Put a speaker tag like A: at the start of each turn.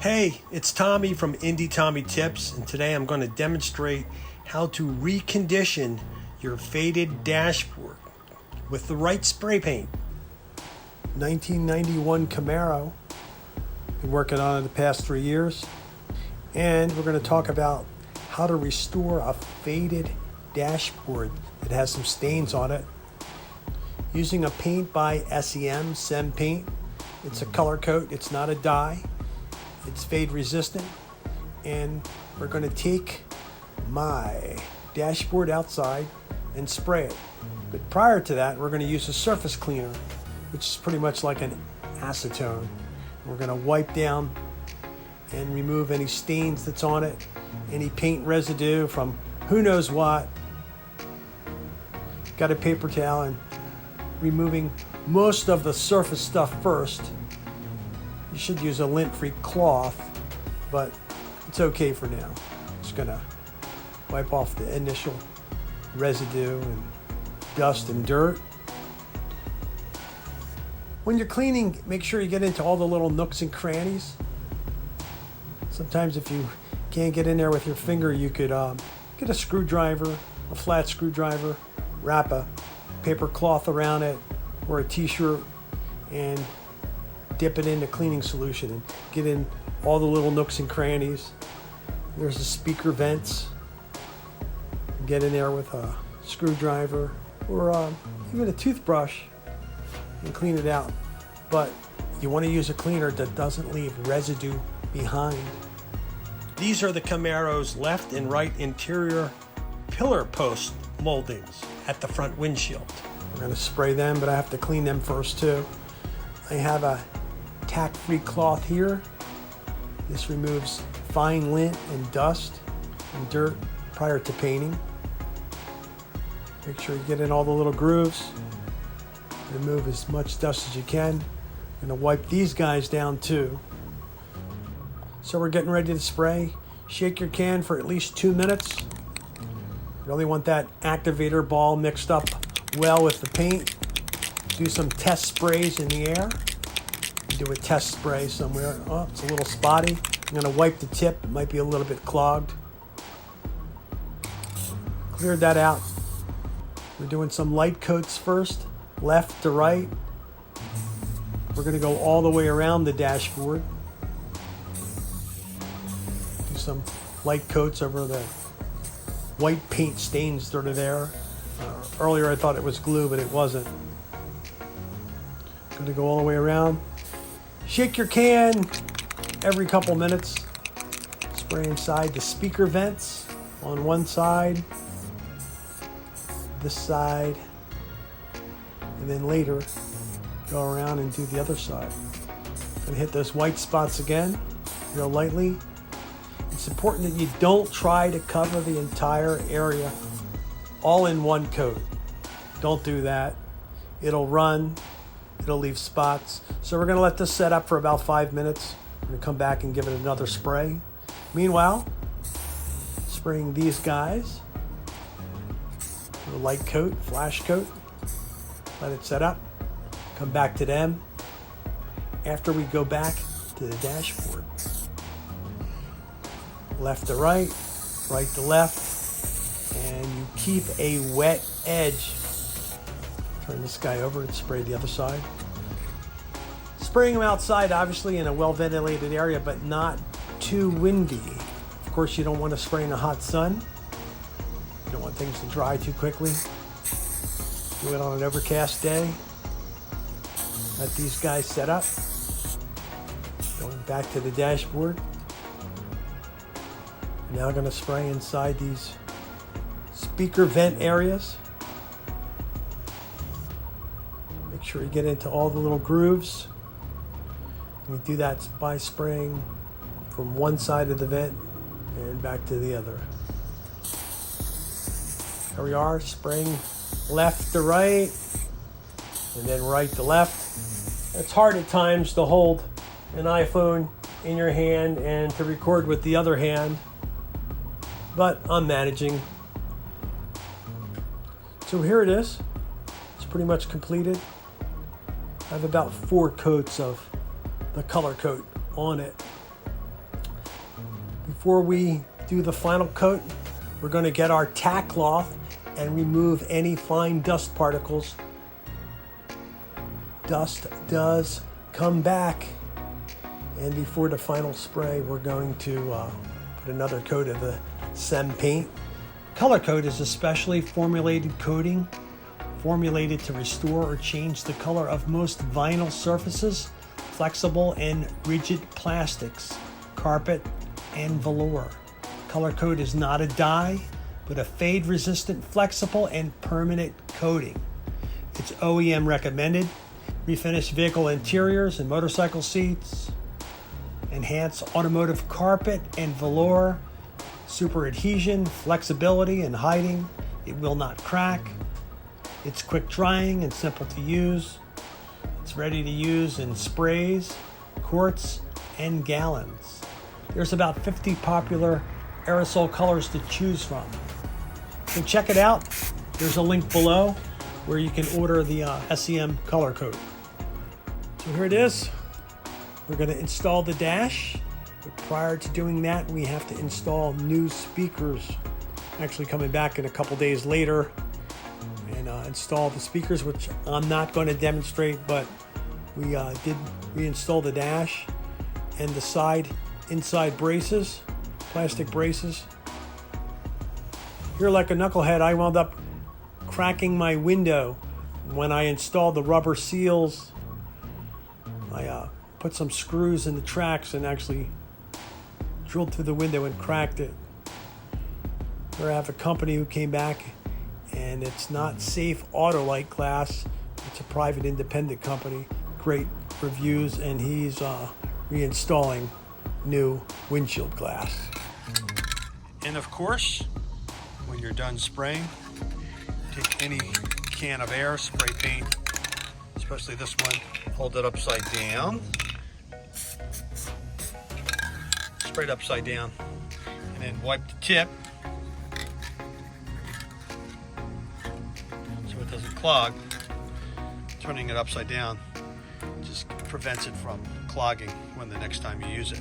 A: Hey, it's Tommy from Indie Tommy Tips, and today I'm going to demonstrate how to recondition your faded dashboard with the right spray paint. 1991 Camaro. Been working on it the past 3 years, and we're going to talk about how to restore a faded dashboard that has some stains on it using a paint by SEM paint. It's a color coat, it's not a dye. It's fade resistant, and we're going to take my dashboard outside and spray it. But prior to that, we're going to use a surface cleaner, which is pretty much like an acetone. We're going to wipe down and remove any stains that's on it, any paint residue from who knows what. Got a paper towel and removing most of the surface stuff first. You should use a lint-free cloth, but it's okay for now. Just gonna wipe off the initial residue and dust and dirt. When you're cleaning, make sure you get into all the little nooks and crannies. Sometimes if you can't get in there with your finger, you could get a screwdriver, a flat screwdriver, wrap a paper cloth around it or a t-shirt and dip it into cleaning solution and get in all the little nooks and crannies. There's the speaker vents. Get in there with a screwdriver or even a toothbrush and clean it out. But you want to use a cleaner that doesn't leave residue behind. These are the Camaro's left and right interior pillar post moldings at the front windshield. I'm going to spray them, but I have to clean them first too. I have a Tack-free cloth here. This removes fine lint and dust and dirt prior to painting. Make sure you get in all the little grooves. Remove as much dust as you can. I'm going to wipe these guys down too. So we're getting ready to spray. Shake your can for at least 2 minutes. You really want that activator ball mixed up well with the paint. Do some test sprays in the air. Do a test spray somewhere. Oh, it's a little spotty. I'm going to wipe the tip. It might be a little bit clogged. Cleared that out. We're doing some light coats first, left to right. We're going to go all the way around the dashboard. Do some light coats over the white paint stains that are there. Earlier I thought it was glue, but it wasn't. Going to go all the way around. Shake your can every couple minutes. Spray inside the speaker vents on one side, this side, and then later go around and do the other side. And hit those white spots again, real lightly. It's important that you don't try to cover the entire area all in one coat. Don't do that. It'll run. It'll leave spots. So we're going to let this set up for about 5 minutes. We're going to come back and give it another spray. Meanwhile, spraying these guys. A light coat, flash coat. Let it set up. Come back to them after we go back to the dashboard. Left to right, right to left, and you keep a wet edge. Turn this guy over and spray the other side. Spraying them outside, obviously in a well-ventilated area, but not too windy. Of course, you don't want to spray in the hot sun. You don't want things to dry too quickly. Do it on an overcast day. Let these guys set up. Going back to the dashboard. Now I'm going to spray inside these speaker vent areas. Make sure you get into all the little grooves. We do that by spraying from one side of the vent and back to the other. There we are, spraying left to right and then right to left. It's hard at times to hold an iPhone in your hand and to record with the other hand, but I'm managing. So here it is. It's pretty much completed. I have about 4 coats of the color coat on it. Before we do the final coat, we're going to get our tack cloth and remove any fine dust particles. Dust does come back. And before the final spray, we're going to put another coat of the SEM paint. Color coat is a specially formulated coating formulated to restore or change the color of most vinyl surfaces, flexible and rigid plastics, carpet, and velour. Color coat is not a dye, but a fade-resistant, flexible, and permanent coating. It's OEM recommended. Refinish vehicle interiors and motorcycle seats. Enhance automotive carpet and velour. Super adhesion, flexibility, and hiding. It will not crack. It's quick drying and simple to use. It's ready to use in sprays, quarts, and gallons. There's about 50 popular aerosol colors to choose from. So check it out. There's a link below where you can order the SEM color coat. So here it is. We're going to install the dash. But prior to doing that, we have to install new speakers. Actually coming back in a couple days later and install the speakers, which I'm not going to demonstrate, but we did reinstall the dash and the inside braces, plastic braces. Here, like a knucklehead, I wound up cracking my window. When I installed the rubber seals, I put some screws in the tracks and actually drilled through the window and cracked it. Here I have a company who came back, and it's not Safe Autolite glass. It's a private independent company. Great reviews, and he's reinstalling new windshield glass. And of course, when you're done spraying, take any can of air, spray paint, especially this one, hold it upside down, spray it upside down, and then wipe the tip so it doesn't clog. Turning it upside down just prevents it from clogging when the next time you use it.